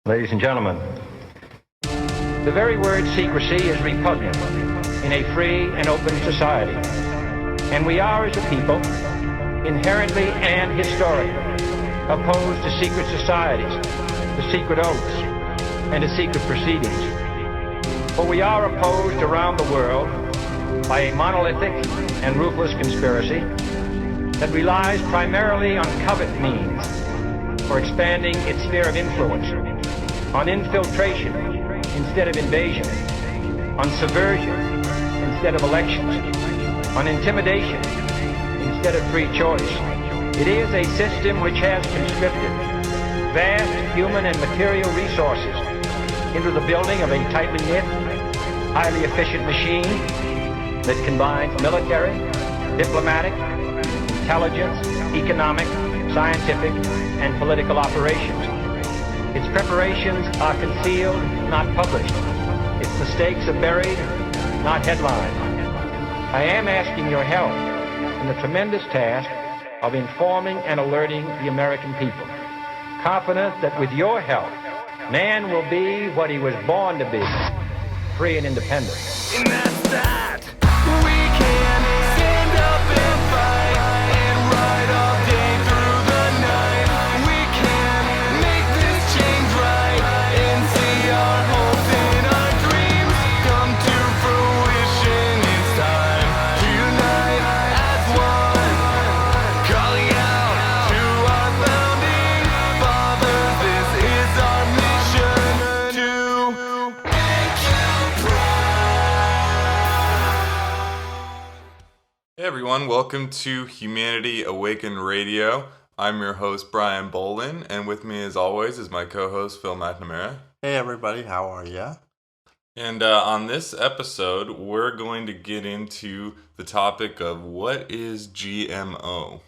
Ladies and gentlemen, the very word secrecy is repugnant in a free and open society. And we are, as a people, inherently and historically opposed to secret societies, to secret oaths, and to secret proceedings. For we are opposed around the world by a monolithic and ruthless conspiracy that relies primarily on covert means for expanding its sphere of influence, on infiltration instead of invasion, on subversion instead of elections, on intimidation instead of free choice. It is a system which has conscripted vast human and material resources into the building of a tightly knit, highly efficient machine that combines military, diplomatic, intelligence, economic, scientific, and political operations. Its preparations are concealed, not published. Its mistakes are buried, not headlined. I am asking your help in the tremendous task of informing and alerting the American people, confident that with your help, man will be what he was born to be, free and independent. And that's that. We can stand up and fight and ride all day through the night. We can make this change right and see our hopes and our dreams come to fruition. It's time to unite as one, calling out to our founding fathers. This is our mission to make you Hey everyone, welcome to Humanity Awakened Radio. I'm your host Brian Bolin, and with me as always is my co-host Phil McNamara. Hey everybody, how are ya? And on this episode, we're going to get into the topic of what is GMO.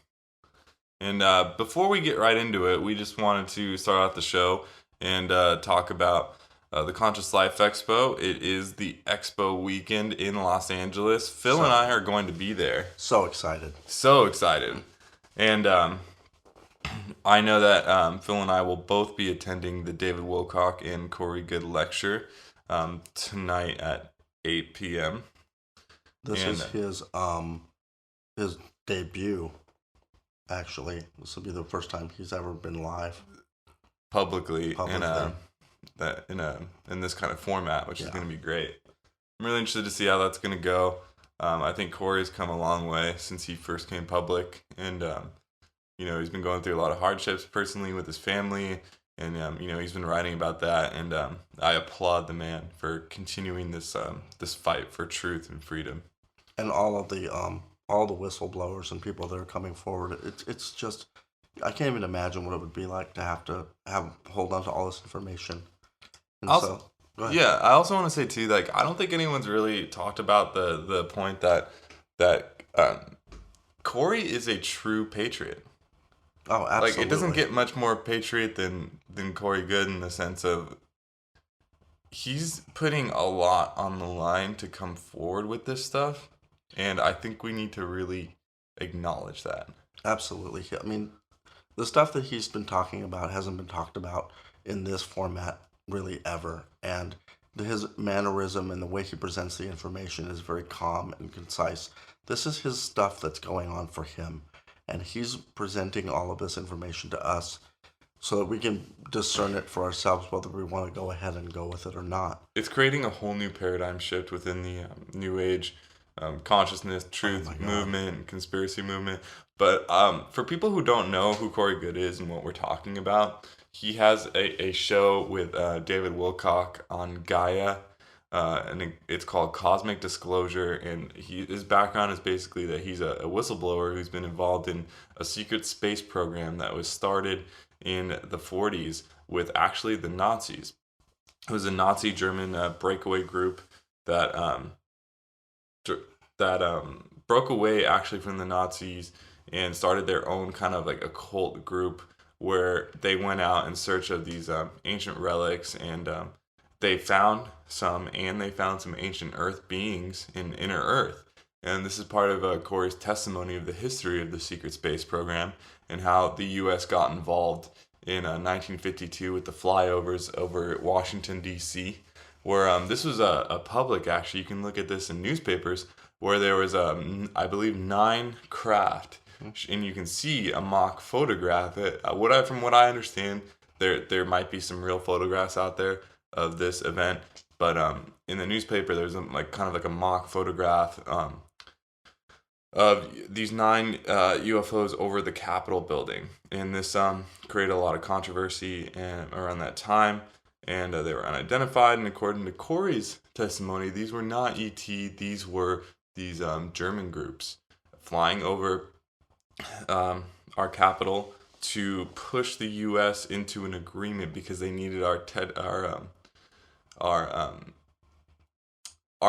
And before we get right into it, we just wanted to start out the show and talk about the Conscious Life Expo. It is the expo weekend in Los Angeles. Phil and I are going to be there. So excited. So excited. And I know that Phil and I will both be attending the David Wilcock and Corey Good lecture tonight at 8 p.m. This is his debut, actually. This will be the first time he's ever been live. Publicly. In this kind of format, which is going to be great. I'm really interested to see how that's going to go. I think Corey's come a long way since he first came public, and he's been going through a lot of hardships personally with his family, and he's been writing about that, and I applaud the man for continuing this fight for truth and freedom. And all the whistleblowers and people that are coming forward, it's just, I can't even imagine what it would be like to have hold on to all this information. And also, go ahead. Yeah, I also want to say too, I don't think anyone's really talked about the point that Corey is a true patriot. Oh, absolutely. It doesn't get much more patriot than Corey Good, in the sense of he's putting a lot on the line to come forward with this stuff, and I think we need to really acknowledge that. Absolutely. I mean, the stuff that he's been talking about hasn't been talked about in this format really ever, and his mannerism and the way he presents the information is very calm and concise. This is his stuff that's going on for him, and he's presenting all of this information to us so that we can discern it for ourselves whether we want to go ahead and go with it or not. It's creating a whole new paradigm shift within the New Age consciousness, truth movement, and conspiracy movement. But for people who don't know who Corey Good is and what we're talking about, he has a show with David Wilcock on Gaia, and it's called Cosmic Disclosure. And his background is basically that he's a whistleblower who's been involved in a secret space program that was started in the 40s with actually the Nazis. It was a Nazi German breakaway group that broke away actually from the Nazis and started their own kind of like occult group, where they went out in search of these ancient relics, and they found some ancient Earth beings in inner Earth. And this is part of Corey's testimony of the history of the secret space program and how the U.S. got involved in 1952 with the flyovers over Washington, D.C., where this was a public, actually, you can look at this in newspapers, where there was, I believe, 9 craft, and you can see a mock photograph. From what I understand, there might be some real photographs out there of this event, but in the newspaper there's kind of like a mock photograph of these 9 UFOs over the Capitol building, and this created a lot of controversy around that time, and they were unidentified. And according to Corey's testimony, these were not ET; these were these German groups flying over our capital to push the U.S. into an agreement because they needed our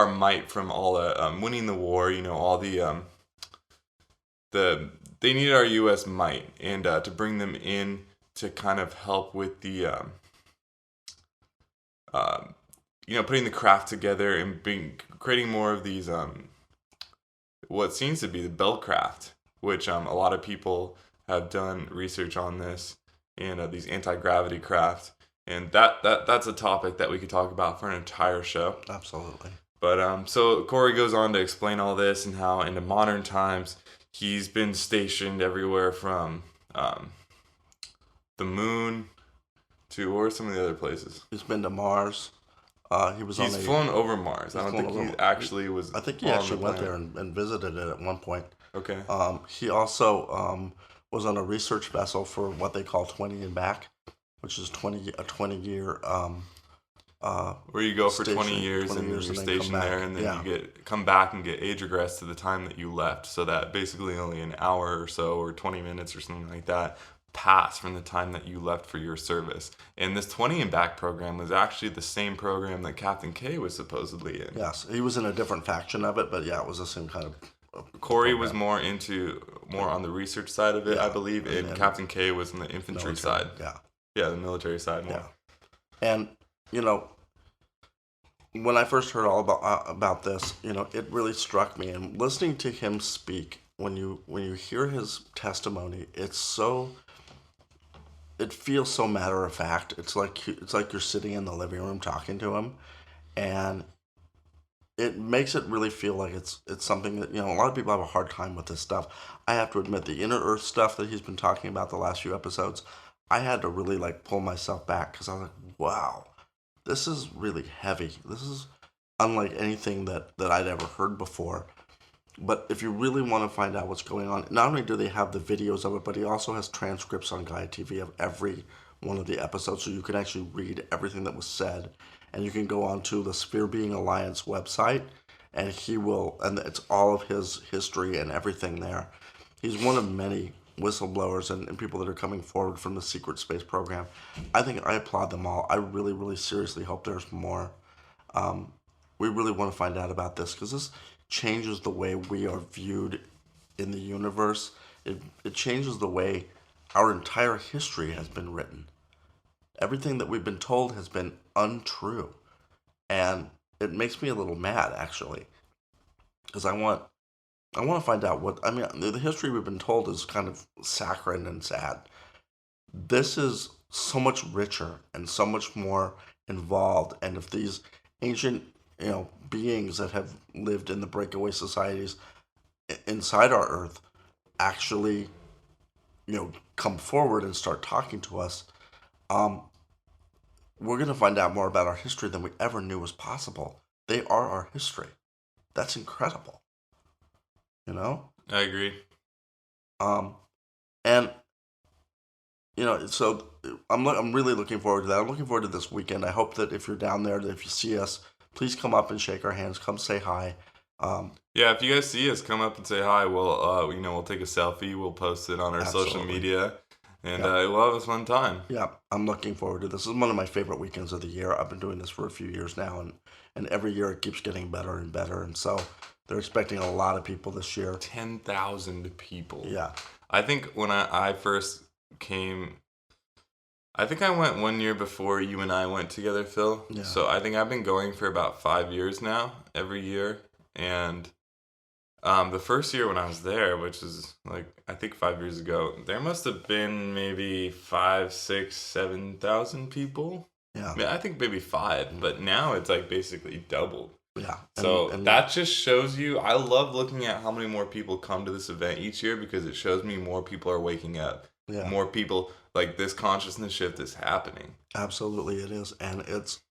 might from all winning the war. All they needed our U.S. might, and to bring them in to kind of help with the putting the craft together and creating more of these what seems to be the bell craft, which a lot of people have done research on this, and these anti-gravity craft, and that's a topic that we could talk about for an entire show. Absolutely. But so Corey goes on to explain all this and how into modern times he's been stationed everywhere from the moon to, or some of the other places. He's been to Mars. He's flown over Mars. I don't think he actually was. I think he actually went there and visited it at one point. Okay. He also was on a research vessel for what they call 20 and back, which is a 20-year where you go for 20 years and you're stationed there, and then you come back and get age regress to the time that you left, so that basically only an hour or so, or 20 minutes or something like that, pass from the time that you left for your service. And this 20 and back program was actually the same program that Captain K was supposedly in. Yes, he was in a different faction of it, but yeah, it was the same kind of Corey was more on the research side of it, I believe, and Captain K was on the infantry side. Yeah, the military side more. Yeah. And when I first heard all about this, it really struck me. And listening to him speak, when you hear his testimony, it feels so matter of fact. It's like you're sitting in the living room talking to him, and it makes it really feel like it's something that, a lot of people have a hard time with this stuff. I have to admit, the inner earth stuff that he's been talking about the last few episodes, I had to really pull myself back, because I was like, wow, this is really heavy. This is unlike anything that I'd ever heard before. But if you really want to find out what's going on, not only do they have the videos of it, but he also has transcripts on Gaia TV of every one of the episodes, so you can actually read everything that was said. And you can go on to the Sphere Being Alliance website, and and it's all of his history and everything there. He's one of many whistleblowers and people that are coming forward from the secret space program. I applaud them all. I really, really seriously hope there's more. We really want to find out about this, because this changes the way we are viewed in the universe. It changes the way our entire history has been written. Everything that we've been told has been untrue. And it makes me a little mad, actually, because I want to find out the history we've been told is kind of saccharine and sad. This is so much richer and so much more involved. And if these ancient, beings that have lived in the breakaway societies inside our Earth actually, come forward and start talking to us, we're going to find out more about our history than we ever knew was possible. They are our history. That's incredible. I agree. And so I'm really looking forward to that. I'm looking forward to this weekend. I hope that if you're down there, that if you see us, please come up and shake our hands. Come say hi. Yeah, if you guys see us, come up and say hi. We'll we'll take a selfie. We'll post it on our social media, and we'll have a fun time. Yeah, I'm looking forward to this. This is one of my favorite weekends of the year. I've been doing this for a few years now, and every year it keeps getting better and better. And so they're expecting a lot of people this year. 10,000 people. Yeah. I think when I first came, I think I went 1 year before you and I went together, Phil. Yeah. So I think I've been going for about 5 years now, every year. And The first year when I was there, which is like I think 5 years ago, there must have been maybe 5, 6, 7,000 people. Yeah. I mean, I think maybe five, but now it's like basically doubled. Yeah. So And that just shows you. I love looking at how many more people come to this event each year because it shows me more people are waking up. Yeah. More people, like, this consciousness shift is happening. absolutely it is. And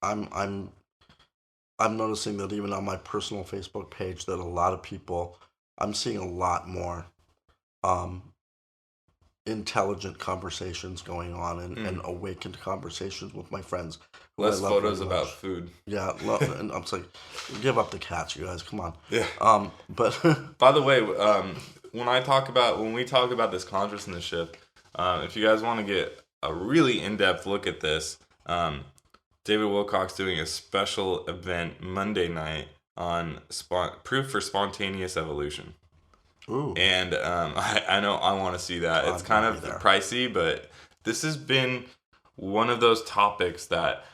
I'm noticing that even on my personal Facebook page that a lot of people, I'm seeing a lot more um intelligent conversations going on and awakened conversations with my friends who Less I love photos very about much. food. Yeah, and I'm just like, give up the cats, you guys, come on. Yeah. But By the way, when we talk about this consciousness shift, if you guys want to get a really in-depth look at this, David Wilcock's doing a special event Monday night on proof for spontaneous evolution. ooh, And I know I want to see that. I'll It's kind be of there. pricey, but this has been one of those topics that,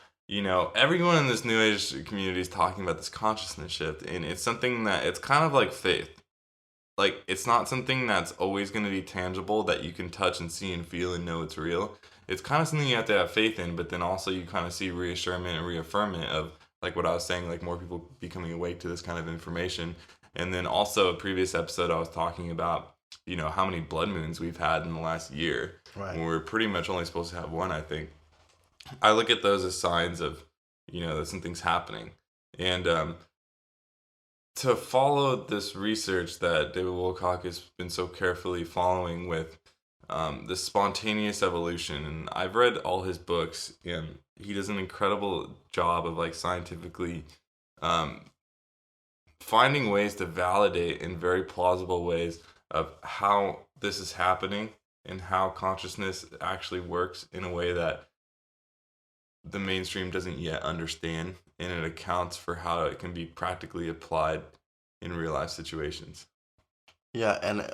everyone in this new age community is talking about this consciousness shift. And it's something that it's kind of like faith. Like, it's not something that's always going to be tangible that you can touch and see and feel and know it's real. It's kind of something you have to have faith in, but then also you kind of see reassurance and reaffirmment of, like what I was saying, like more people becoming awake to this kind of information. And then also a previous episode I was talking about, how many blood moons we've had in the last year. Right. When we're pretty much only supposed to have one, I think. I look at those as signs of, that something's happening. And to follow this research that David Wilcock has been so carefully following with this spontaneous evolution, and I've read all his books, and he does an incredible job of like scientifically finding ways to validate in very plausible ways of how this is happening and how consciousness actually works in a way that the mainstream doesn't yet understand, and it accounts for how it can be practically applied in real life situations. Yeah, and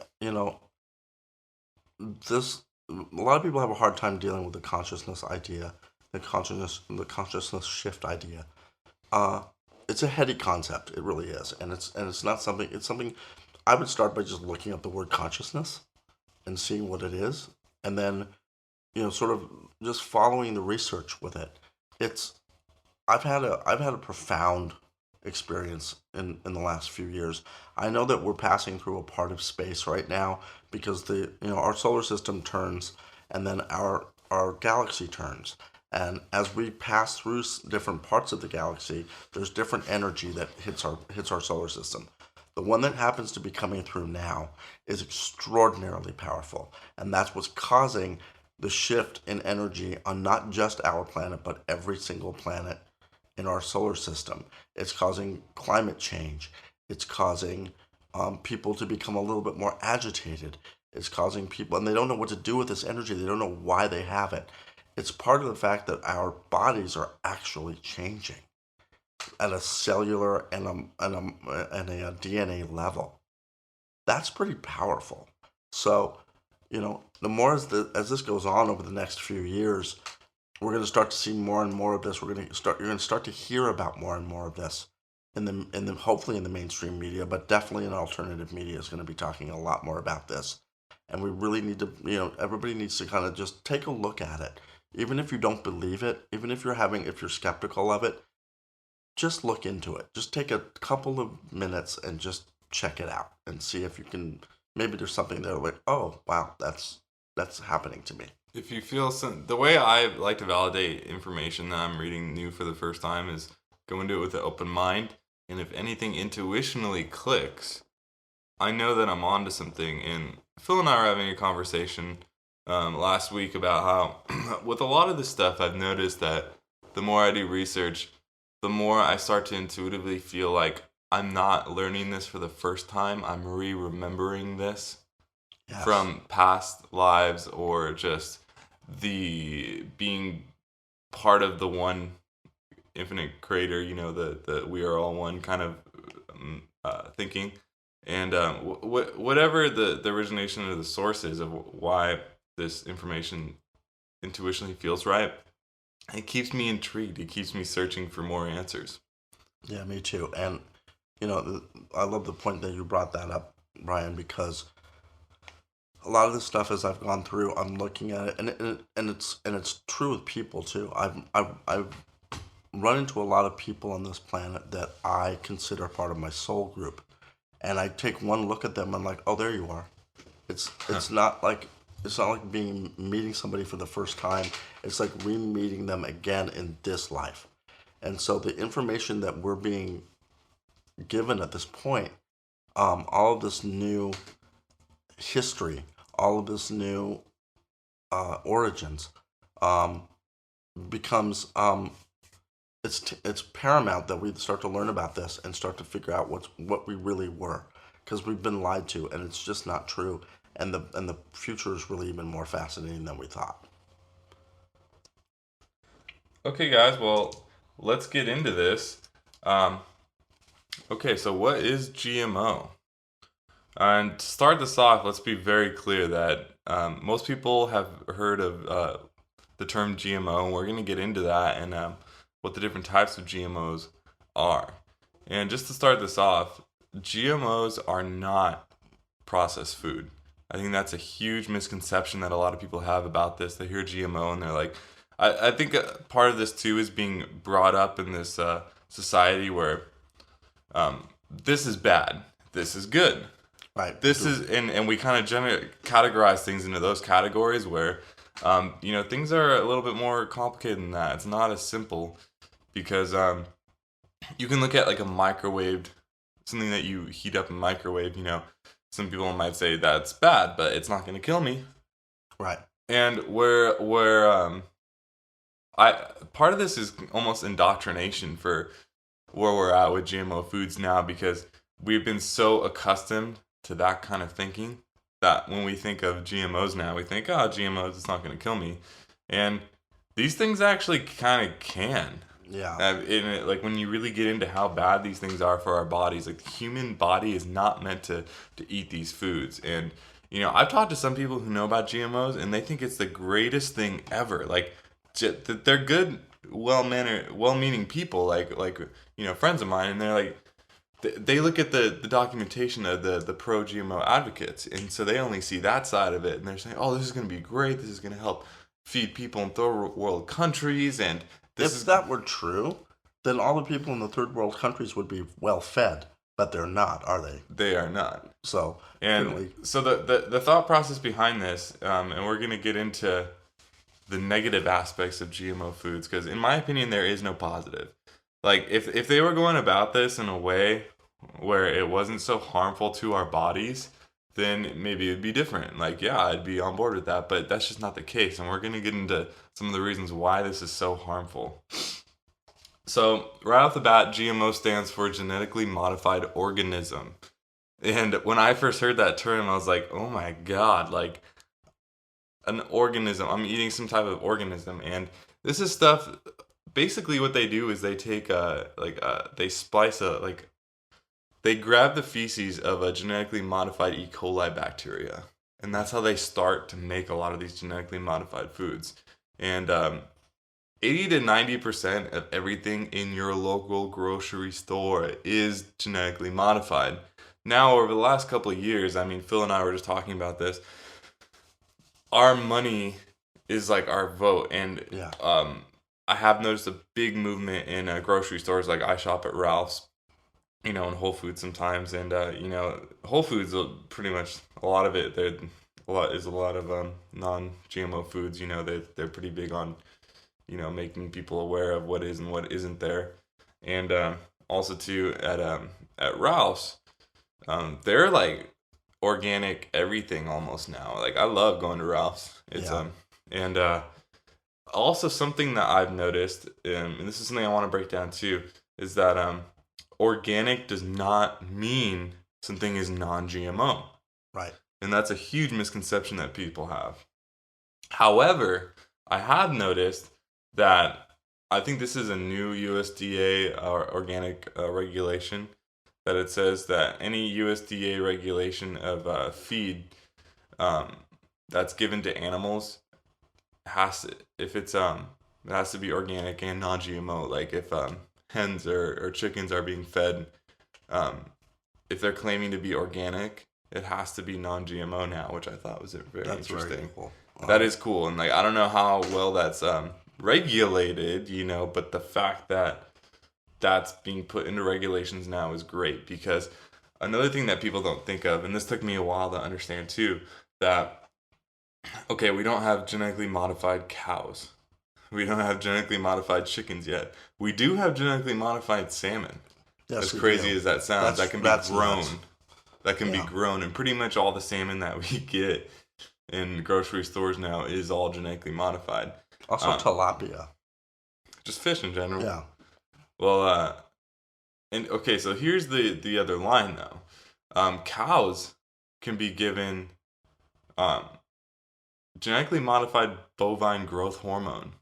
this a lot of people have a hard time dealing with the consciousness idea, the consciousness shift idea. It's a heady concept, it really is, and it's not something. It's something I would start by just looking up the word consciousness and seeing what it is, and then sort of just following the research with it. I've had a profound experience in the last few years. I know that we're passing through a part of space right now because our solar system turns and then our galaxy turns. And as we pass through different parts of the galaxy, there's different energy that hits our solar system. The one that happens to be coming through now is extraordinarily powerful, and that's what's causing the shift in energy on not just our planet, but every single planet in our solar system. It's causing climate change. It's causing people to become a little bit more agitated. It's causing people, and they don't know what to do with this energy. They don't know why they have it. It's part of the fact that our bodies are actually changing at a cellular and a DNA level. That's pretty powerful. So, the more as this goes on over the next few years, we're going to start to see more and more of this. You're going to start to hear about more and more of this in the hopefully in the mainstream media, but definitely in alternative media is going to be talking a lot more about this. And we really need to, everybody needs to kind of just take a look at it. Even if you don't believe it, even if you're skeptical of it, just look into it. Just take a couple of minutes and just check it out and see if you can, maybe there's something there like, oh, wow, that's happening to me. If you feel the way I like to validate information that I'm reading new for the first time is go into it with an open mind. And if anything intuitionally clicks, I know that I'm onto something. And Phil and I were having a conversation last week about how with a lot of this stuff, I've noticed that the more I do research, the more I start to intuitively feel like I'm not learning this for the first time. I'm remembering this. Yes. From past lives, or just the being part of the one infinite creator, the we are all one kind of thinking. And whatever the origination or the source is of why this information intuitionally feels right, it keeps me intrigued. It keeps me searching for more answers. Yeah, me too. And, I love the point that you brought that up. Brian, because a lot of this stuff as I've gone through, I'm looking at it, and it's true with people too. I've run into a lot of people on this planet that I consider part of my soul group, and I take one look at them and I'm like, oh, there you are. It's not like being meeting somebody for the first time. It's like re-meeting them again in this life. And so the information that we're being given at this point, all of this new history, all of this new origins, becomes it's paramount that we start to learn about this and start to figure out what we really were, because we've been lied to and it's just not true, and the future is really even more fascinating than we thought. Okay, guys. Well, let's get into this. Okay, so what is GMO? And to start this off, let's be very clear that most people have heard of the term GMO, and we're going to get into that and what the different types of GMOs are. And just to start this off, GMOs are not processed food. I think that's a huge misconception that a lot of people have about this. They hear GMO and they're like, I think part of this too is being brought up in this society where this is bad, this is good. Right. This is, and we kind of categorize things into those categories where, things are a little bit more complicated than that. It's not as simple because you can look at like a microwaved, something that you heat up and microwave, some people might say that's bad, but it's not going to kill me. Right. And where part of this is almost indoctrination for where we're at with GMO foods now, because we've been so accustomed to that kind of thinking that when we think of GMOs now, we think, oh, GMOs, it's not going to kill me. And these things actually kind of can. Yeah. Like when you really get into how bad these things are for our bodies, like the human body is not meant to eat these foods. And, I've talked to some people who know about GMOs and they think it's the greatest thing ever. Like, they're good, well-meaning people, like friends of mine, and they're like, they look at the documentation of the pro-GMO advocates, and so they only see that side of it, and they're saying, oh, this is going to be great, this is going to help feed people in third world countries, and if that were true, then all the people in the third world countries would be well fed, but they're not, are they? They are not. So, so the thought process behind this, and we're going to get into the negative aspects of GMO foods, because in my opinion there is no positive. Like if they were going about this in a way where it wasn't so harmful to our bodies, then maybe it'd be different. Like, yeah, I'd be on board with that, but that's just not the case, and we're going to get into some of the reasons why this is so harmful. So right off the bat, GMO stands for genetically modified organism. And when I first heard that term, I was like, oh my god, like an organism. I'm eating some type of organism, and this is stuff. Basically, what they do is they take they splice they grab the feces of a genetically modified E. coli bacteria, and that's how they start to make a lot of these genetically modified foods. And 80 to 90% of everything in your local grocery store is genetically modified. Now, over the last couple of years, I mean, Phil and I were just talking about this. Our money is like our vote, and I have noticed a big movement in grocery stores. Like I shop at Ralph's, and Whole Foods sometimes, and Whole Foods pretty much a lot of it. A lot of non-GMO foods. They're pretty big on making people aware of what is and what isn't there, and also too at Ralph's, they're like organic everything almost now. Like I love going to Ralph's. It's also something that I've noticed, and this is something I want to break down too, is that organic does not mean something is non-GMO. Right. And that's a huge misconception that people have. However, I have noticed that I think this is a new USDA organic regulation, that it says that any USDA regulation of feed that's given to animals it has to be organic and non-GMO. Like if hens or chickens are being fed, if they're claiming to be organic, it has to be non-GMO now, which I thought was very That's interesting. very cool. That is cool, and like I don't know how well that's regulated, but the fact that that's being put into regulations now is great, because another thing that people don't think of, and this took me a while to understand too, that okay, we don't have genetically modified cows. We don't have genetically modified chickens yet. We do have genetically modified salmon. Yes, As we crazy do. as that sounds, that can be grown. nuts. That can be Yeah. grown, and pretty much all the salmon that we get in grocery stores now is all genetically modified. Also tilapia. Just fish in general. Yeah. Well, and okay, so here's the other line though. Cows can be given genetically modified bovine growth hormone.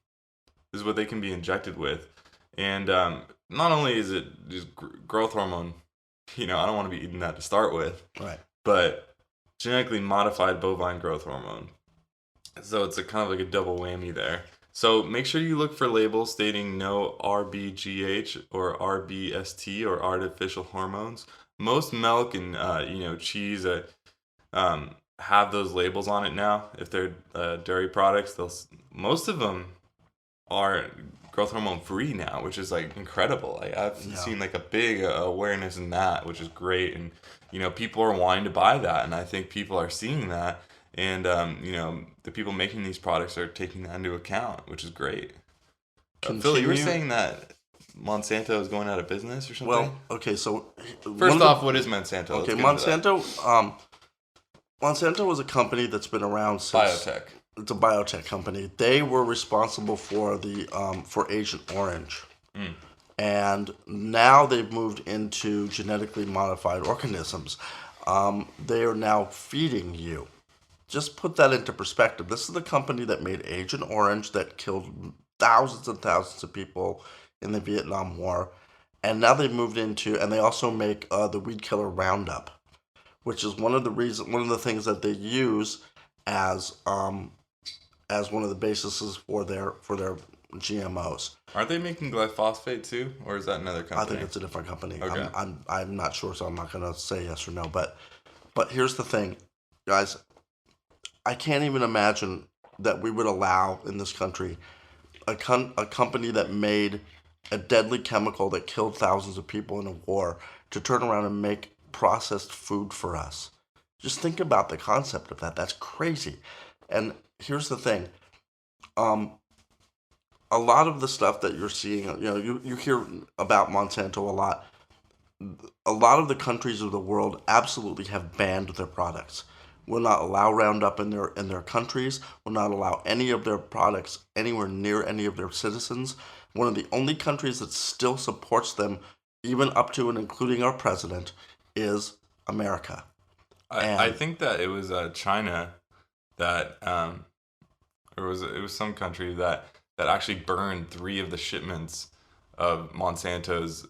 This is what they can be injected with, and not only is it just growth hormone, I don't want to be eating that to start with, Right. but genetically modified bovine growth hormone. So it's a kind of like a double whammy there. So make sure you look for labels stating no RBGH or RBST or artificial hormones. Most milk and cheese have those labels on it now. If they're dairy products, most of them are growth hormone free now, which is like incredible. I've seen like a big awareness in that, which is great, and people are wanting to buy that, and I think people are seeing that, and the people making these products are taking that into account, which is great. Phil, you were saying that Monsanto is going out of business or something? Well, okay, so first off, what is Monsanto? Okay, Monsanto was a company that's been around since biotech. It's a biotech company. They were responsible for the for Agent Orange, and now they've moved into genetically modified organisms. They are now feeding you. Just put that into perspective. This is the company that made Agent Orange that killed thousands and thousands of people in the Vietnam War, and now they've moved into, and they also make the weed killer Roundup, which is one of the things that they use as one of the bases for their GMOs. Aren't they making glyphosate too, or is that another company? I think it's a different company. Okay. I'm not sure, so I'm not gonna say yes or no. But here's the thing, guys. I can't even imagine that we would allow in this country a company that made a deadly chemical that killed thousands of people in a war to turn around and make processed food for us. Just think about the concept of that. That's crazy. And here's the thing. A lot of the stuff that you're seeing, you hear about Monsanto a lot. A lot of the countries of the world absolutely have banned their products. Will not allow Roundup in their countries. Will not allow any of their products anywhere near any of their citizens. One of the only countries that still supports them, even up to and including our president, is America. I think that it was China that, or it was some country that actually burned 3 of the shipments of Monsanto's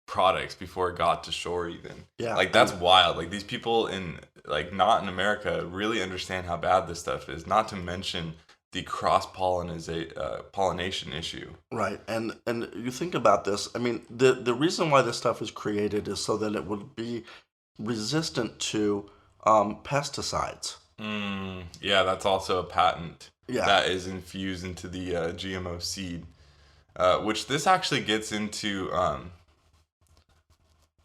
products before it got to shore even. Yeah. Like, that's wild. Like, these people not in America really understand how bad this stuff is, not to mention the pollination issue. Right. And you think about this, I mean, the reason why this stuff is created is so that it would be resistant to pesticides. Yeah, that's also a patent Yeah. that is infused into the GMO seed, which this actually gets into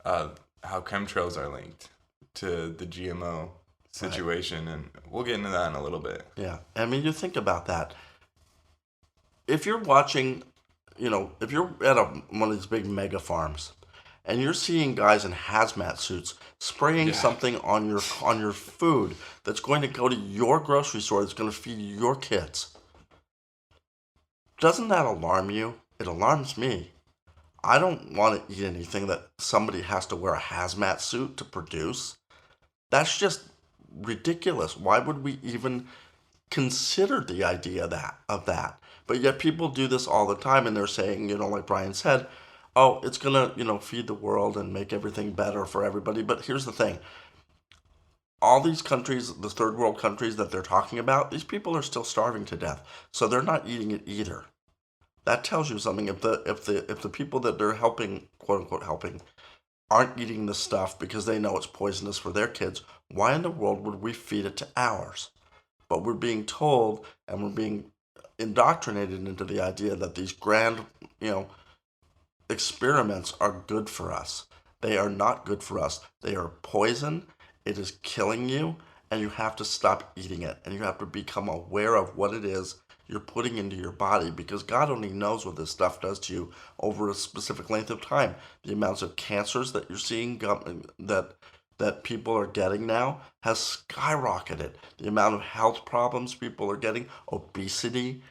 how chemtrails are linked to the GMO situation, and we'll get into that in a little bit. Yeah. I mean, you think about that. If you're watching, if you're at one of these big mega farms, and you're seeing guys in hazmat suits spraying something on your food that's going to go to your grocery store, that's going to feed your kids, doesn't that alarm you? It alarms me. I don't want to eat anything that somebody has to wear a hazmat suit to produce. That's just ridiculous. Why would we even consider the idea of that? But yet people do this all the time, and they're saying, like Brian said, oh, it's going to, feed the world and make everything better for everybody. But here's the thing. All these countries, the third world countries that they're talking about, these people are still starving to death. So they're not eating it either. That tells you something. If the people that they're helping, quote unquote helping, aren't eating the stuff because they know it's poisonous for their kids, why in the world would we feed it to ours? But we're being told and we're being indoctrinated into the idea that these grand, you know, experiments are good for us. They are not good for us. They are poison. It is killing you, and you have to stop eating it. And you have to become aware of what it is you're putting into your body, because God only knows what this stuff does to you over a specific length of time. The amounts of cancers that you're seeing that people are getting now has skyrocketed. The amount of health problems people are getting, obesity,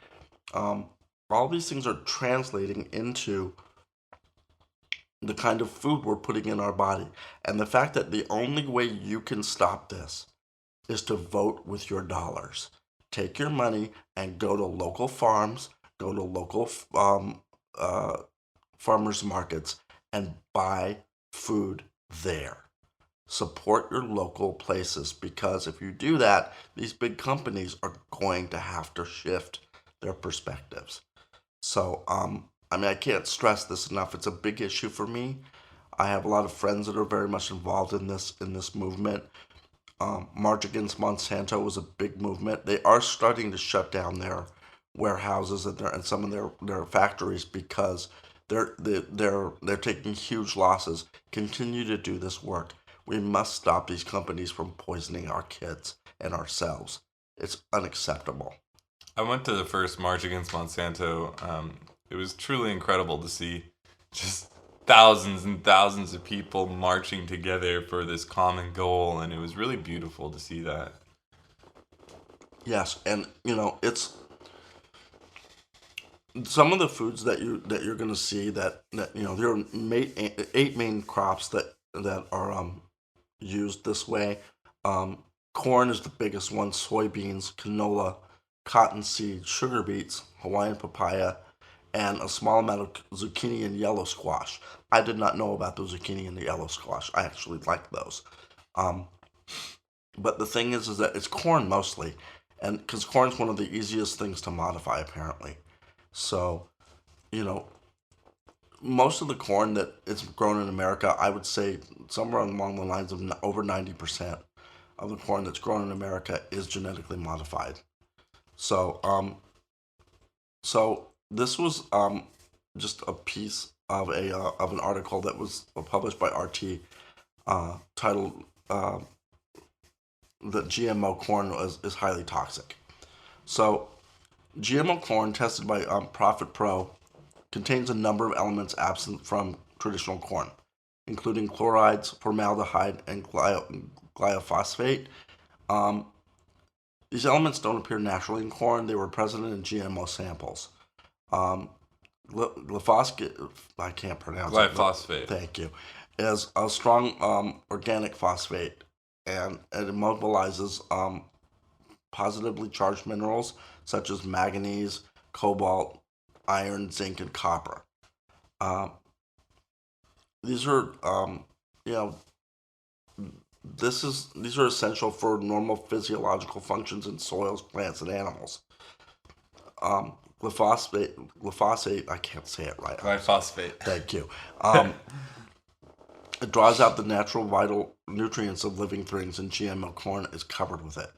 all these things are translating into the kind of food we're putting in our body. And the fact that the only way you can stop this is to vote with your dollars. Take your money and go to local farms, go to local farmers markets, and buy food there. Support your local places, because if you do that, these big companies are going to have to shift their perspectives. So, I mean, I can't stress this enough. It's a big issue for me. I have a lot of friends that are very much involved in this movement. March Against Monsanto was a big movement. They are starting to shut down their warehouses and some of their factories because they're taking huge losses. Continue to do this work. We must stop these companies from poisoning our kids and ourselves. It's unacceptable. I went to the first March Against Monsanto. It was truly incredible to see just thousands and thousands of people marching together for this common goal, and it was really beautiful to see that. Yes, and it's some of the foods that you're going to see that there are eight main crops that are used this way. Corn is the biggest one. Soybeans, canola, cottonseed, sugar beets, Hawaiian papaya, and a small amount of zucchini and yellow squash. I did not know about the zucchini and the yellow squash. I actually like those. But the thing is that it's corn mostly, and because corn's one of the easiest things to modify apparently. So, most of the corn that is grown in America, I would say somewhere along the lines of over 90% of the corn that's grown in America is genetically modified. So, so this was just a piece of an article that was published by RT, titled that GMO corn is highly toxic. So, GMO corn tested by Profit Pro contains a number of elements absent from traditional corn, including chlorides, formaldehyde, and glyphosate. These elements don't appear naturally in corn. They were present in GMO samples. Glyphosate, I can't pronounce it. Glyphosate. Thank you. Is a strong organic phosphate, and it immobilizes positively charged minerals such as manganese, cobalt, iron, zinc, and copper. These are, these are essential for normal physiological functions in soils, plants, and animals. Glyphosate, I can't say it right. Glyphosate. Thank you. It draws out the natural vital nutrients of living things, and GMO corn is covered with it.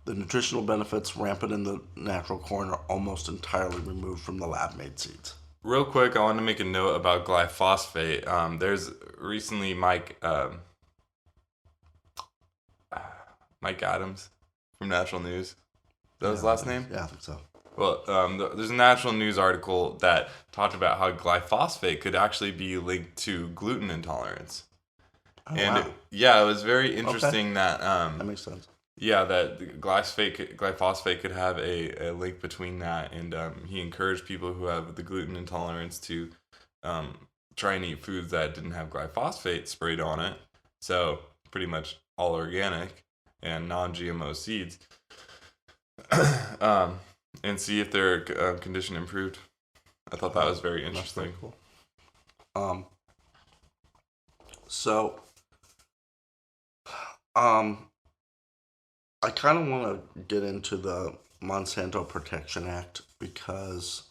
The nutritional benefits rampant in the natural corn are almost entirely removed from the lab-made seeds. Real quick, I want to make a note about glyphosate. There's recently Mike Adams from National News. Is that his last name? Yeah, I think so. Well, there's a National News article that talked about how glyphosate could actually be linked to gluten intolerance. Oh, And wow. it was very interesting that That makes sense. yeah, that glyphosate could have a link between that, and he encouraged people who have the gluten intolerance to try and eat foods that didn't have glyphosate sprayed on it. So pretty much all organic and non-GMO seeds, and see if their condition improved. I thought that was very interesting. That's very cool. So, I kind of want to get into the Monsanto Protection Act, because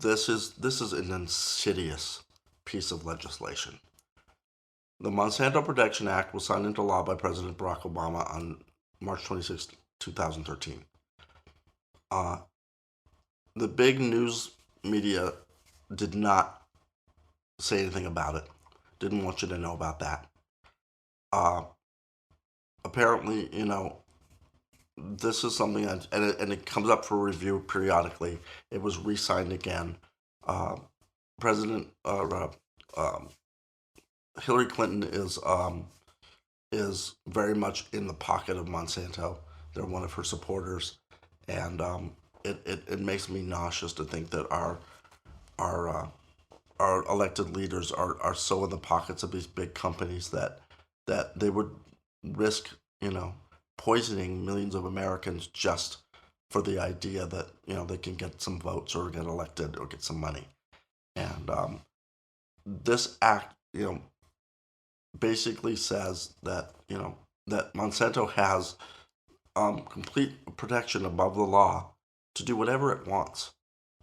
this is an insidious piece of legislation. The Monsanto Protection Act was signed into law by President Barack Obama on March 26, 2013. The big news media did not say anything about it. Didn't want you to know about that. Apparently, this is something that, and it comes up for review periodically. It was re-signed again. President Hillary Clinton is very much in the pocket of Monsanto. They're one of her supporters, and it makes me nauseous to think that our elected leaders are so in the pockets of these big companies that they would risk poisoning millions of Americans just for the idea that they can get some votes or get elected or get some money. And this act basically says that that Monsanto has complete protection above the law to do whatever it wants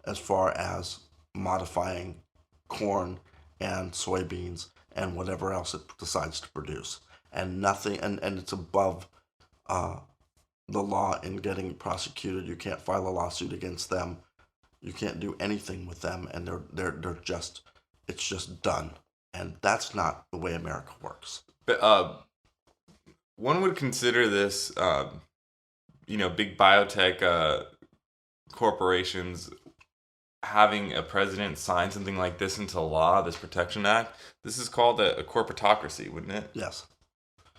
as far as modifying corn and soybeans and whatever else it decides to produce, and nothing, and it's above the law in getting prosecuted. You can't file a lawsuit against them. You can't do anything with them, and they're just, it's just done. And that's not the way America works. But one would consider this, big biotech corporations having a president sign something like this into law, this Protection Act. This is called a corporatocracy, wouldn't it? Yes.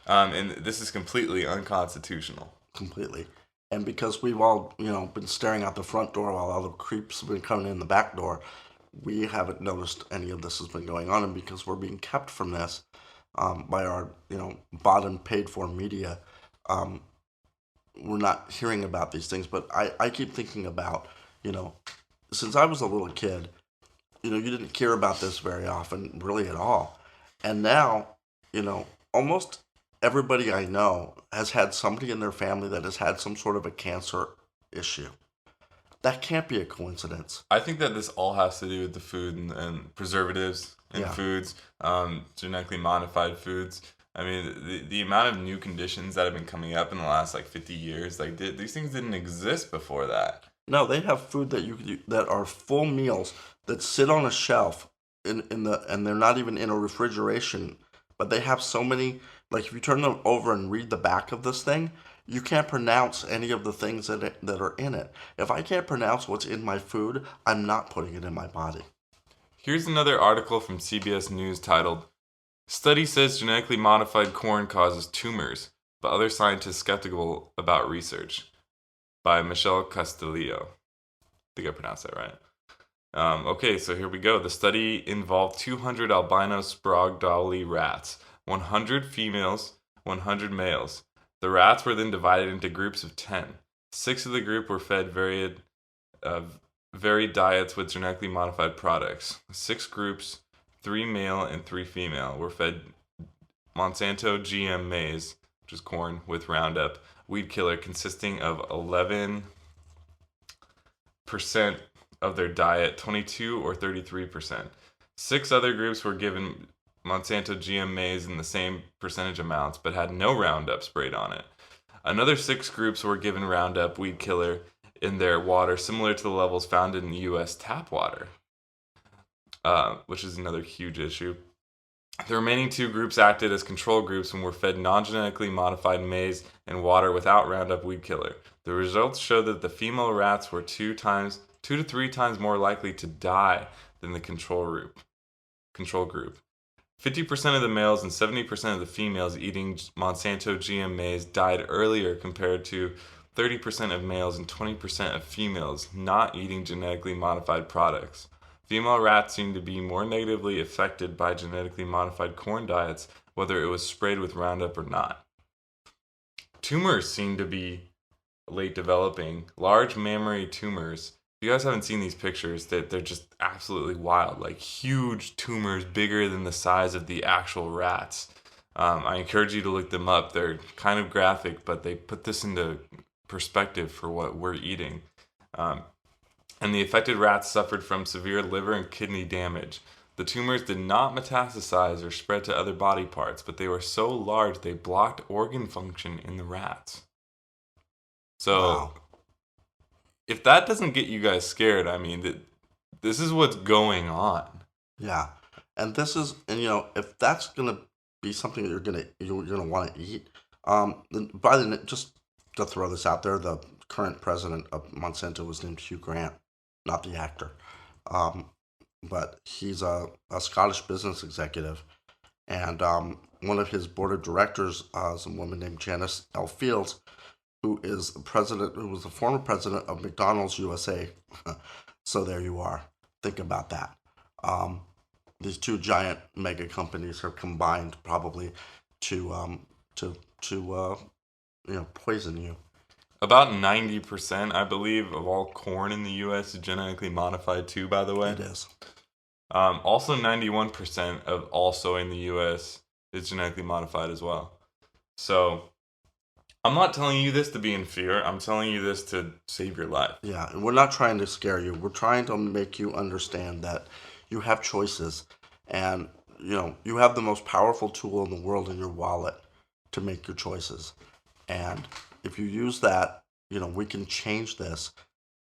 And this is completely unconstitutional. Completely. And because we've all, been staring out the front door while all the creeps have been coming in the back door, we haven't noticed any of this has been going on. And because we're being kept from this by our, bought and paid for media, we're not hearing about these things. But I keep thinking about, since I was a little kid, you didn't hear about this very often, really at all. And now, almost everybody I know has had somebody in their family that has had some sort of a cancer issue. That can't be a coincidence. I think that this all has to do with the food and preservatives in foods, genetically modified foods. I mean, the amount of new conditions that have been coming up in the last 50 years, these things didn't exist before that. No, they have food that are full meals that sit on a shelf and they're not even in a refrigeration, but they have so many. If you turn them over and read the back of this thing, you can't pronounce any of the things that are in it. If I can't pronounce what's in my food, I'm not putting it in my body. Here's another article from CBS News titled, "Study says genetically modified corn causes tumors, but other scientists skeptical about research," by Michelle Castillo. I think I pronounced that right. Okay, so here we go. The study involved 200 albino sprague dowley rats, 100 females, 100 males. The rats were then divided into groups of 10. 6 of the group were fed varied diets with genetically modified products. 6 groups, 3 male and 3 female, were fed Monsanto GM maize, which is corn, with Roundup weed killer, consisting of 11% of their diet, 22 or 33%. 6 other groups were given Monsanto GM maize in the same percentage amounts, but had no Roundup sprayed on it. Another 6 groups were given Roundup weed killer in their water, similar to the levels found in U.S. tap water, which is another huge issue. The remaining 2 groups acted as control groups and were fed non-genetically modified maize and water without Roundup weed killer. The results showed that the female rats were 2 to 3 times more likely to die than the control group. 50% of the males and 70% of the females eating Monsanto GM maize died earlier compared to 30% of males and 20% of females not eating genetically modified products. Female rats seem to be more negatively affected by genetically modified corn diets, whether it was sprayed with Roundup or not. Tumors seem to be late developing. Large mammary tumors. If you guys haven't seen these pictures, they're just absolutely wild. Huge tumors bigger than the size of the actual rats. I encourage you to look them up. They're kind of graphic, but they put this into perspective for what we're eating. And the affected rats suffered from severe liver and kidney damage. The tumors did not metastasize or spread to other body parts, but they were so large they blocked organ function in the rats. So, Wow. if that doesn't get you guys scared, I mean, this is what's going on. Yeah, and this is, and if that's gonna be something that you're gonna want to eat, then just to throw this out there, the current president of Monsanto was named Hugh Grant, not the actor, but he's a Scottish business executive, and one of his board of directors is a woman named Janice L. Fields, who was the former president of McDonald's USA. So there you are. Think about that. These two giant mega companies have combined probably to poison you. About 90%, I believe, of all corn in the U.S. is genetically modified too, by the way. It is. Also, 91% of all soy in the U.S. is genetically modified as well. So, I'm not telling you this to be in fear. I'm telling you this to save your life. Yeah, and we're not trying to scare you. We're trying to make you understand that you have choices, and you have the most powerful tool in the world in your wallet to make your choices. And if you use that, we can change this.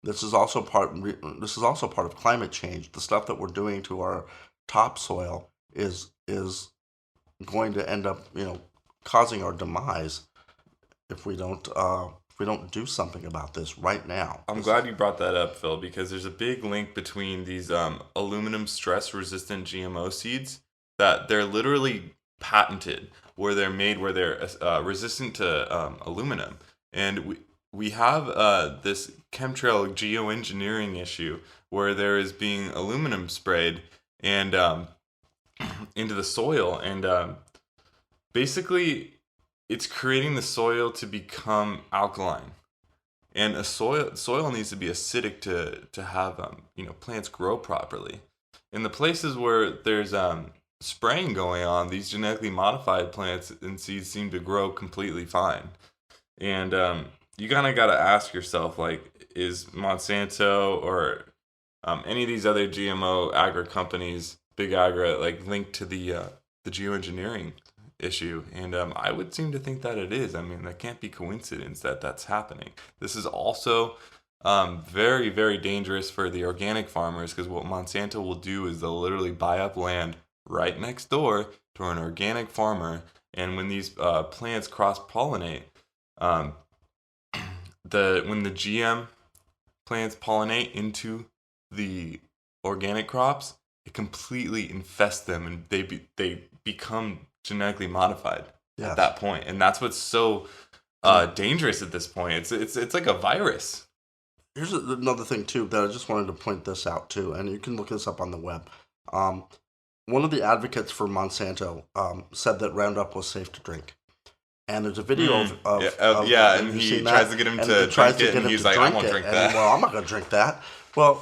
This is also part of climate change. The stuff that we're doing to our topsoil is going to end up, causing our demise if we don't do something about this right now. I'm glad you brought that up, Phil, because there's a big link between these aluminum stress-resistant GMO seeds that they're literally patented, where they're made where they're resistant to aluminum. And we have this chemtrail geoengineering issue where there is being aluminum sprayed and into the soil, and basically it's creating the soil to become alkaline. And a soil needs to be acidic to have plants grow properly. In the places where there's spraying going on, these genetically modified plants and seeds seem to grow completely fine. And you kind of got to ask yourself, like, is Monsanto or any of these other GMO agri companies, big agri, like linked to the geoengineering issue? And I would seem to think that it is. I mean, that can't be coincidence that that's happening. This is also very, very dangerous for the organic farmers, because what Monsanto will do is they'll literally buy up land right next door to an organic farmer, and when these plants cross-pollinate, when the GM plants pollinate into the organic crops, it completely infests them, and they become genetically modified at that point. And that's what's so dangerous at this point. It's like a virus. Here's another thing too that I just wanted to point this out too, and you can look this up on the web. One of the advocates for Monsanto said that Roundup was safe to drink. And there's a video of and he tries to get him to drink it, and he's like, I won't drink that. Well, I'm not going to drink that. Well,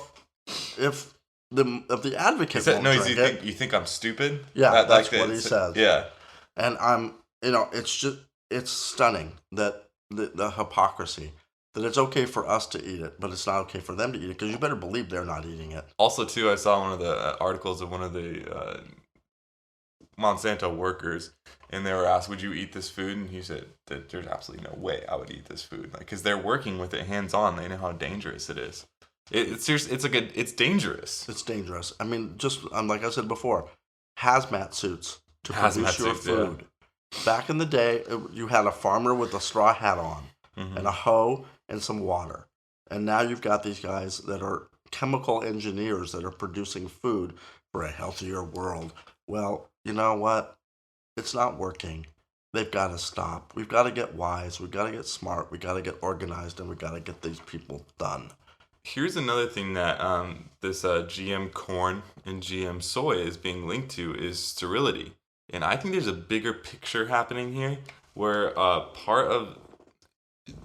if the advocate won't drink it... You think I'm stupid? Yeah, that's what he says. Yeah. And it's stunning that the hypocrisy, that it's okay for us to eat it, but it's not okay for them to eat it, because you better believe they're not eating it. Also, too, I saw one of the articles of one of the Monsanto workers, and they were asked, would you eat this food? And he said that there's absolutely no way I would eat this food, because they're working with it hands-on. They know how dangerous it is. It's dangerous. It's dangerous. I mean, just like I said before, hazmat suits to produce your food. Yeah. Back in the day, you had a farmer with a straw hat on, and a hoe and some water. And now you've got these guys that are chemical engineers that are producing food for a healthier world. Well, you know what? It's not working. They've got to stop. We've got to get wise. We've got to get smart. We've got to get organized, and we've got to get these people done. Here's another thing that this GM corn and GM soy is being linked to is sterility. And I think there's a bigger picture happening here where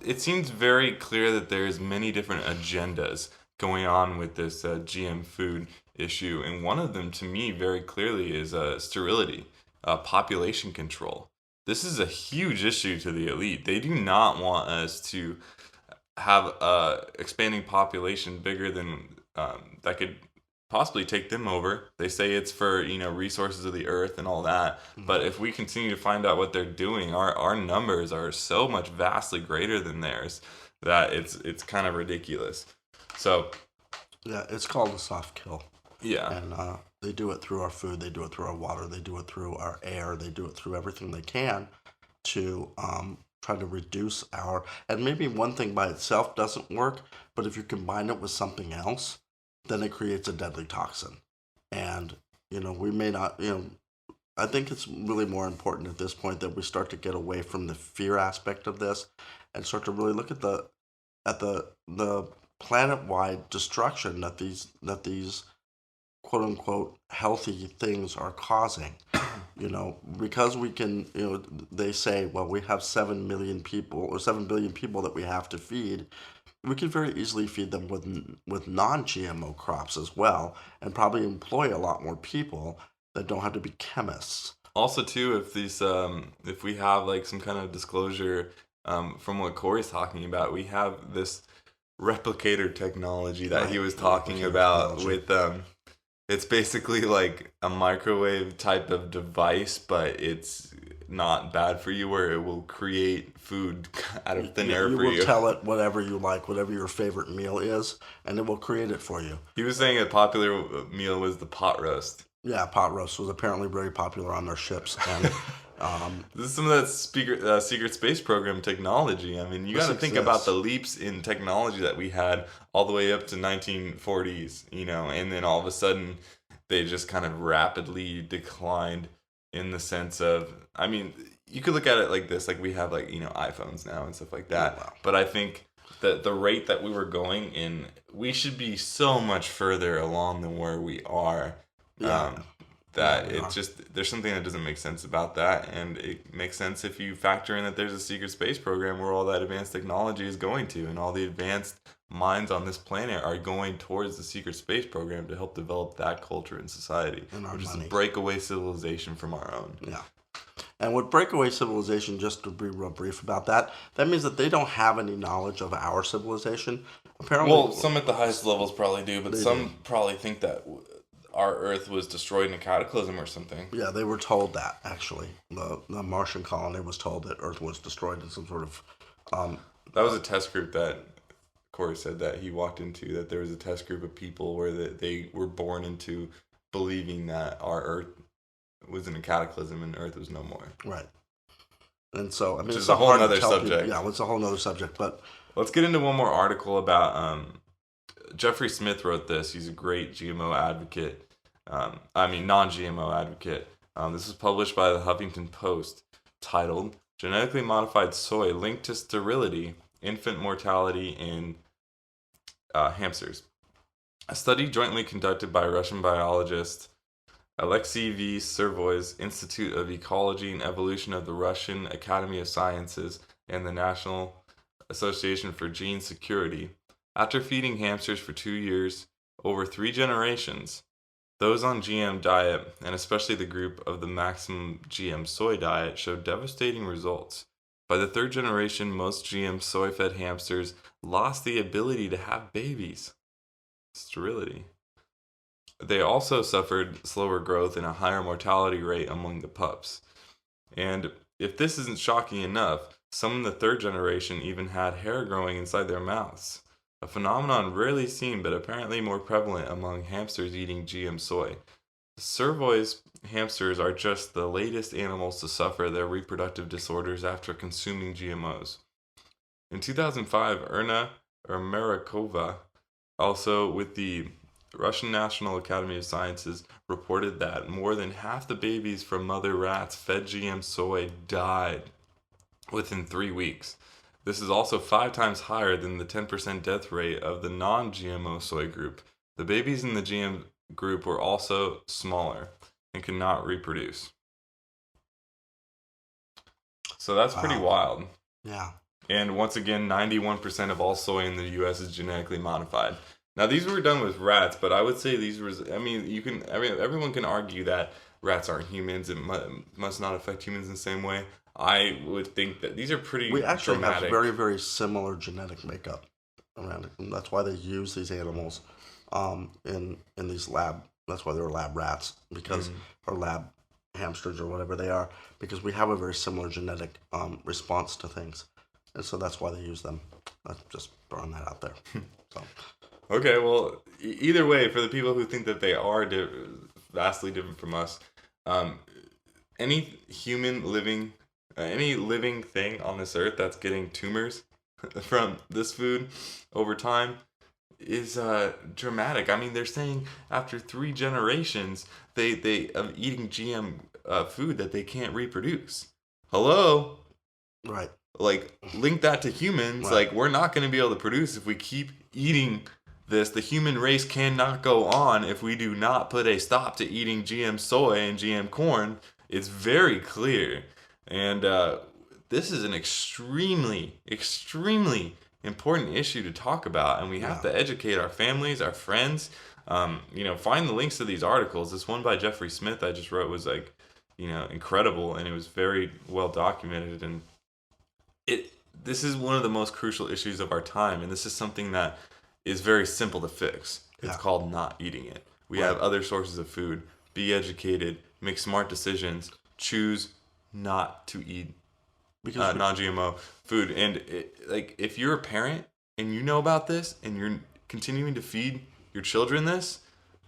it seems very clear that there's many different agendas going on with this GM food issue. And one of them, to me, very clearly is sterility, population control. This is a huge issue to the elite. They do not want us to have expanding population bigger than that could possibly take them over. They say it's for, resources of the earth and all that. But if we continue to find out what they're doing, our numbers are so much vastly greater than theirs that it's kind of ridiculous. So Yeah, it's called a soft kill. yeah. And they do it through our food, they do it through our water, they do it through our air, they do it through everything they can to try to reduce our. And maybe one thing by itself doesn't work, but if you combine it with something else, then it creates a deadly toxin. And, we may not, I think it's really more important at this point that we start to get away from the fear aspect of this and start to really look at the planet-wide destruction that these quote unquote healthy things are causing. Because we can, they say, well, we have 7 million people or 7 billion people that we have to feed. We can very easily feed them with non-GMO crops as well, and probably employ a lot more people that don't have to be chemists. Also, too, if we have like some kind of disclosure, from what Corey's talking about, we have this replicator technology that he was talking about with it's basically like a microwave type of device, but it's not bad for you, where it will create food out of thin air for you. You will tell it whatever you like, whatever your favorite meal is, and it will create it for you. He was saying a popular meal was the pot roast. Yeah, pot roast was apparently very popular on their ships. And this is some of that secret space program technology. I mean, you got to think about the leaps in technology that we had all the way up to 1940s, and then all of a sudden they just kind of rapidly declined in the sense of, I mean, you could look at it like this, like we have like, iPhones now and stuff like that. Oh, wow. But I think that the rate that we were going in, we should be so much further along than where we are. Yeah. There's something that doesn't make sense about that, and it makes sense if you factor in that there's a secret space program where all that advanced technology is going to, and all the advanced minds on this planet are going towards the secret space program to help develop that culture and society, which is a breakaway civilization from our own. Yeah. And with breakaway civilization, just to be real brief about that means that they don't have any knowledge of our civilization. Apparently, well, some at the highest levels probably do, but some probably think that our Earth was destroyed in a cataclysm or something. Yeah, they were told that, actually. The Martian colony was told that Earth was destroyed in some sort of... that was a test group that Corey said that he walked into, that there was a test group of people where they were born into believing that our Earth was in a cataclysm and Earth was no more. Right. And so, I mean, it's a whole other subject. Yeah, it's a whole other subject, but... Let's get into one more article about... Jeffrey Smith wrote this. He's a great GMO advocate. Non-GMO advocate. This was published by the Huffington Post, titled "Genetically Modified Soy Linked to Sterility, Infant Mortality in Hamsters." A study jointly conducted by Russian biologist Alexei V. Servoy's Institute of Ecology and Evolution of the Russian Academy of Sciences and the National Association for Gene Security. After feeding hamsters for 2 years, over 3 generations, those on GM diet, and especially the group of the maximum GM soy diet, showed devastating results. By the 3rd generation, most GM soy-fed hamsters lost the ability to have babies. Sterility. They also suffered slower growth and a higher mortality rate among the pups. And if this isn't shocking enough, some in the 3rd generation even had hair growing inside their mouths. A phenomenon rarely seen but apparently more prevalent among hamsters eating GM soy. Servoy's hamsters are just the latest animals to suffer their reproductive disorders after consuming GMOs. In 2005, Erna Ermerakova, also with the Russian National Academy of Sciences, reported that more than half the babies from mother rats fed GM soy died within 3 weeks. This is also 5 times higher than the 10% death rate of the non-GMO soy group. The babies in the GM group were also smaller and could not reproduce. So that's pretty wild. Yeah. And once again, 91% of all soy in the U.S. is genetically modified. Now, these were done with rats, but I would say these were... everyone can argue that rats aren't humans. It must not affect humans in the same way. I would think that these are pretty We actually dramatic. have very, very similar genetic makeup around it. And that's why they use these animals in these lab. That's why they're lab rats, because or lab hamsters or whatever they are, because we have a very similar genetic response to things, and so that's why they use them. I'm just throwing that out there. So Okay, well, either way, for the people who think that they are vastly different from us, um, any any living thing on this earth that's getting tumors from this food over time is dramatic. I mean, they're saying after 3 generations, they of eating GM food that they can't reproduce. Hello, right, like link that to humans. right, Like we're not going to be able to produce if we keep eating this. The human race cannot go on if we do not put a stop to eating GM soy and GM corn. It's very clear, and this is an extremely important issue to talk about, and we have to educate our families, our friends. Find the links to these articles. This one by Jeffrey Smith I just wrote was like, incredible, and it was very well documented. And this is one of the most crucial issues of our time, and this is something that is very simple to fix. It's called not eating it. We have other sources of food. Be educated, make smart decisions, choose not to eat non-GMO food. And if you're a parent and you know about this and you're continuing to feed your children this,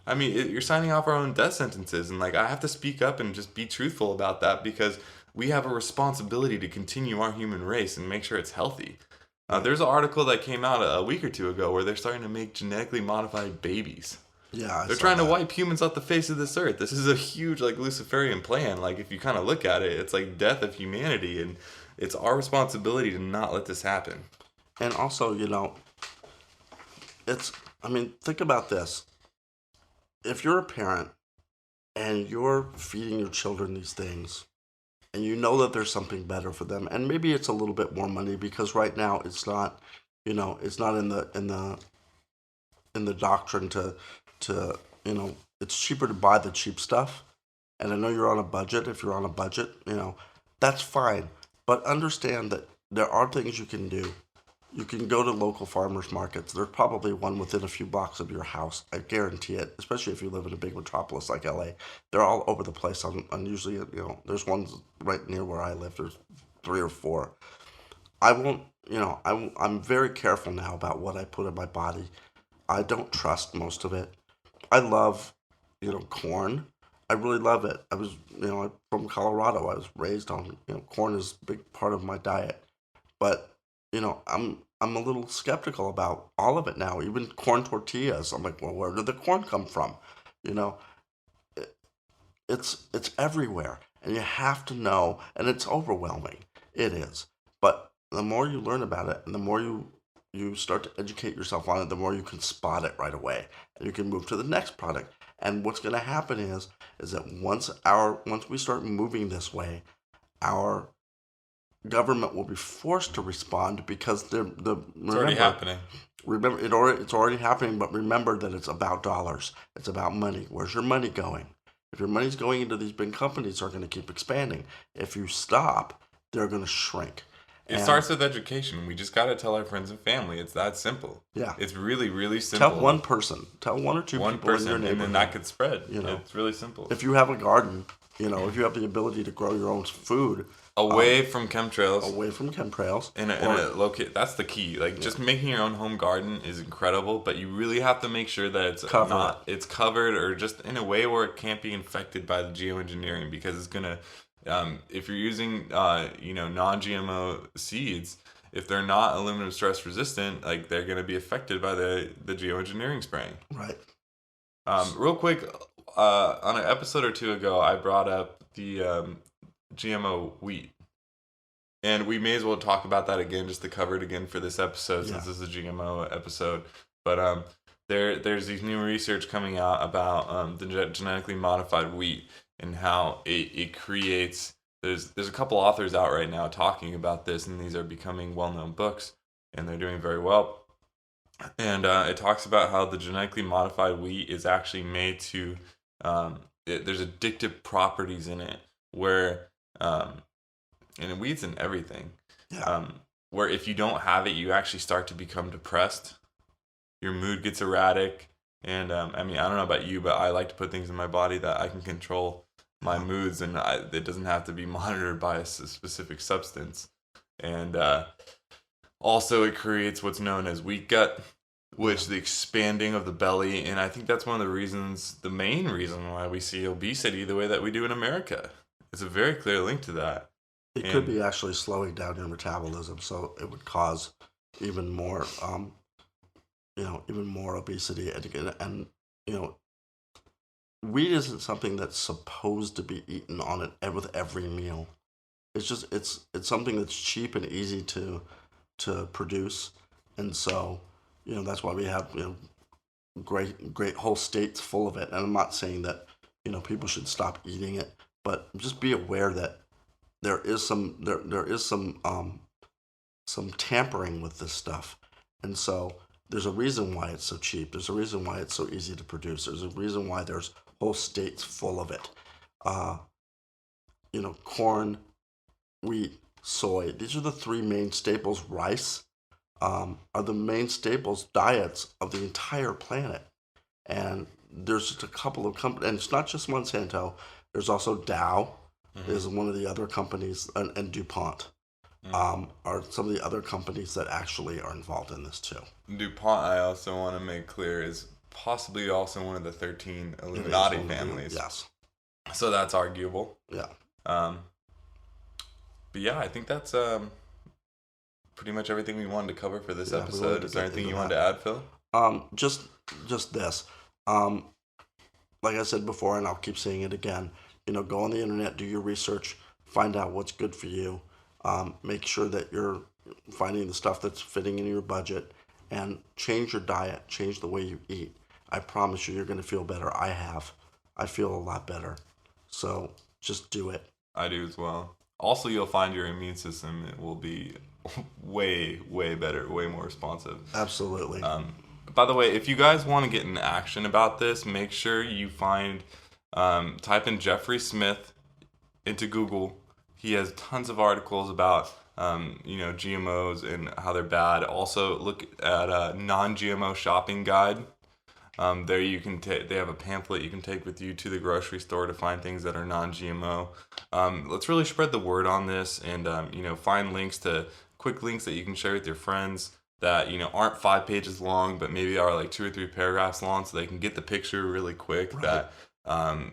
I mean, you're signing off our own death sentences. And I have to speak up and just be truthful about that, because we have a responsibility to continue our human race and make sure it's healthy. There's an article that came out a week or two ago where they're starting to make genetically modified babies. Yeah, they're trying to wipe humans off the face of this earth. This is a huge Luciferian plan. If you kind of look at it, it's like death of humanity, and it's our responsibility to not let this happen. And also, think about this. If you're a parent and you're feeding your children these things, and you know that there's something better for them, and maybe it's a little bit more money, because right now it's not, it's not in the doctrine to it's cheaper to buy the cheap stuff. And I know you're on a budget. If you're on a budget, that's fine. But understand that there are things you can do. You can go to local farmers markets. There's probably one within a few blocks of your house. I guarantee it, especially if you live in a big metropolis like LA. They're all over the place. I'm usually, there's ones right near where I live. There's 3 or 4. I won't, I'm very careful now about what I put in my body. I don't trust most of it. I love, corn. I really love it. I was, I'm from Colorado. I was raised on, corn is a big part of my diet. But, I'm a little skeptical about all of it now. Even corn tortillas. I'm like, well, where did the corn come from? It's everywhere, and you have to know, and it's overwhelming. It is. But the more you learn about it, and the more you start to educate yourself on it, the more you can spot it right away, and you can move to the next product. And what's going to happen is that once we start moving this way, our government will be forced to respond, because it's already happening. Remember, it's already happening. But remember that it's about dollars. It's about money. Where's your money going? If your money's going into these big companies, they're going to keep expanding. If you stop, they're going to shrink. It starts with education. We just got to tell our friends and family. It's that simple. Yeah. It's really, really simple. Tell one person. Tell 1 or 2 people in your neighborhood. And then that could spread. It's really simple. If you have a garden, if you have the ability to grow your own food. Away from chemtrails. That's the key. Just making your own home garden is incredible, but you really have to make sure that it's covered, or just in a way where it can't be infected by the geoengineering, because it's going to... if you're using, non-GMO seeds, if they're not aluminum stress resistant, they're going to be affected by the geoengineering spraying. Right. Real quick, on an episode or 2 ago, I brought up the GMO wheat, and we may as well talk about that again, just to cover it again for this episode, since this is a GMO episode. But there's these new research coming out about the genetically modified wheat, and how it creates... There's a couple authors out right now talking about this, and these are becoming well-known books, and they're doing very well. And it talks about how the genetically modified wheat is actually made to... there's addictive properties in it, where... and wheat's in everything. Yeah. Where if you don't have it, you actually start to become depressed. Your mood gets erratic. And I mean, I don't know about you, but I like to put things in my body that I can control my moods, and it doesn't have to be monitored by a specific substance. And also, it creates what's known as weak gut, which the expanding of the belly, and I think that's one of the reasons, the main reason why we see obesity the way that we do in America. It's a very clear link to that. It could be actually slowing down your metabolism, so it would cause even more, even more obesity. And wheat isn't something that's supposed to be eaten on it with every meal. It's just it's something that's cheap and easy to produce, and so that's why we have great whole states full of it. And I'm not saying that people should stop eating it, but just be aware that there is some tampering with this stuff, and so there's a reason why it's so cheap. There's a reason why it's so easy to produce. There's a reason why there's whole states full of it. Corn, wheat, soy. These are the three main staples. Rice are the main staples diets of the entire planet, and there's just a couple of companies, and it's not just Monsanto. There's also Dow. Is one of the other companies, and DuPont are some of the other companies that actually are involved in this too. DuPont, I also want to make clear, is possibly also one of the 13 Illuminati families. Yes. So that's arguable. Yeah. But yeah, I think that's pretty much everything we wanted to cover for this episode. Is there anything you wanted to add, Phil? Just this. Like I said before, and I'll keep saying it again. Go on the internet, do your research, find out what's good for you. Make sure that you're finding the stuff that's fitting in your budget, and change your diet, change the way you eat. I promise you're going to feel better. I feel a lot better. So just do it. I do as well. Also, you'll find your immune system will be way, way better, way more responsive. Absolutely. By the way, if you guys want to get in action about this, make sure you type in Jeffrey Smith into Google. He has tons of articles about GMOs and how they're bad. Also, look at a non-GMO shopping guide. There you can they have a pamphlet you can take with you to the grocery store to find things that are non-GMO. Let's really spread the word on this, and find quick links that you can share with your friends that aren't 5 pages long, but maybe are like 2 or 3 paragraphs long, so they can get the picture really quick. Right.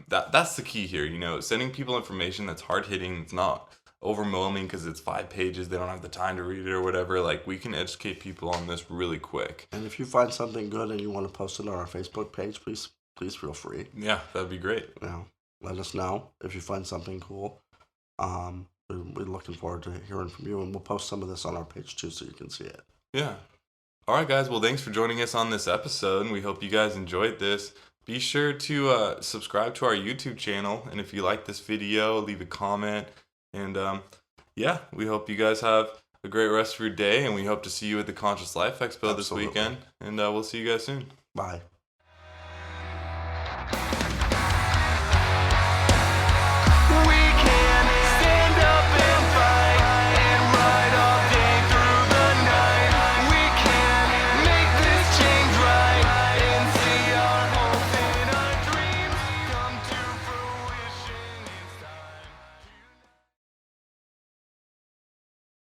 That's the key here. Sending people information that's hard hitting. It's not overwhelming because it's 5 pages. They don't have the time to read it or whatever. Like, we can educate people on this really quick. And if you find something good and you want to post it on our Facebook page, please feel free. Yeah, that'd be great. Let us know if you find something cool. We're looking forward to hearing from you, and we'll post some of this on our page too, so you can see it. Yeah. All right, guys. Well, thanks for joining us on this episode, and we hope you guys enjoyed this. Be sure to subscribe to our YouTube channel, and if you like this video, leave a comment. And we hope you guys have a great rest of your day, and we hope to see you at the Conscious Life Expo this weekend. And we'll see you guys soon. Bye.